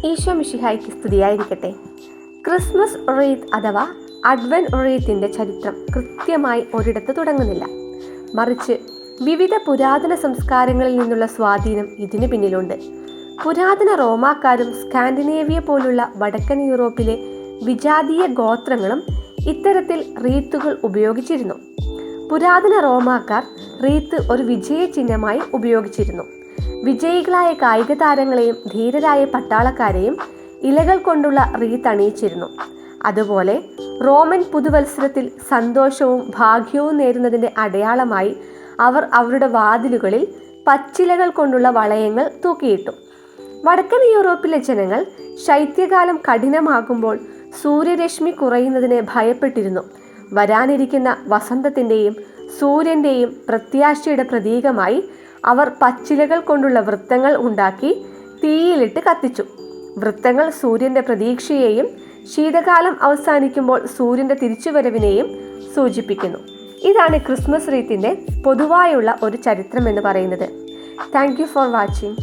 ഈശോ മിശിഹായ്ക്ക് സ്തുതിയായിരിക്കട്ടെ. Christmas wreath അഥവാ അഡ്വെന്റ് റീത്തിൻ്റെ ചരിത്രം കൃത്യമായി ഒരിടത്ത് തുടങ്ങുന്നില്ല, മറിച്ച് വിവിധ പുരാതന സംസ്കാരങ്ങളിൽ നിന്നുള്ള സ്വാധീനം ഇതിനു പിന്നിലുണ്ട്. പുരാതന റോമാക്കാരും സ്കാൻഡിനേവിയ പോലുള്ള വടക്കൻ യൂറോപ്പിലെ വിജാതീയ ഗോത്രങ്ങളും ഇത്തരത്തിൽ റീത്തുകൾ ഉപയോഗിച്ചിരുന്നു. പുരാതന റോമാക്കാർ റീത്ത് ഒരു വിജയ ചിഹ്നമായി ഉപയോഗിച്ചിരുന്നു. വിജയികളായ കായിക താരങ്ങളെയും ധീരരായ പട്ടാളക്കാരെയും ഇലകൾ കൊണ്ടുള്ള റീത്ത് അണിയിച്ചിരുന്നു. അതുപോലെ റോമൻ പുതുവത്സരത്തിൽ സന്തോഷവും ഭാഗ്യവും നേരുന്നതിൻ്റെ അടയാളമായി അവർ അവരുടെ വാതിലുകളിൽ പച്ചിലകൾ കൊണ്ടുള്ള വളയങ്ങൾ തൂക്കിയിട്ടു. വടക്കൻ യൂറോപ്പിലെ ജനങ്ങൾ ശൈത്യകാലം കഠിനമാകുമ്പോൾ സൂര്യരശ്മി കുറയുന്നതിനെ ഭയപ്പെട്ടിരുന്നു. വരാനിരിക്കുന്ന വസന്തത്തിൻ്റെയും സൂര്യൻ്റെയും പ്രത്യാശയുടെ പ്രതീകമായി അവർ പച്ചിലകൾ കൊണ്ടുള്ള വൃത്തങ്ങൾ ഉണ്ടാക്കി തീയിലിട്ട് കത്തിച്ചു. വൃത്തങ്ങൾ സൂര്യൻ്റെ പ്രതീക്ഷയെയും ശീതകാലം അവസാനിക്കുമ്പോൾ സൂര്യൻ്റെ തിരിച്ചുവരവിനെയും സൂചിപ്പിക്കുന്നു. ഇതാണ് ക്രിസ്മസ് റീത്തിൻ്റെ പൊതുവായുള്ള ഒരു ചരിത്രം എന്ന് പറയുന്നത്. Thank you for watching.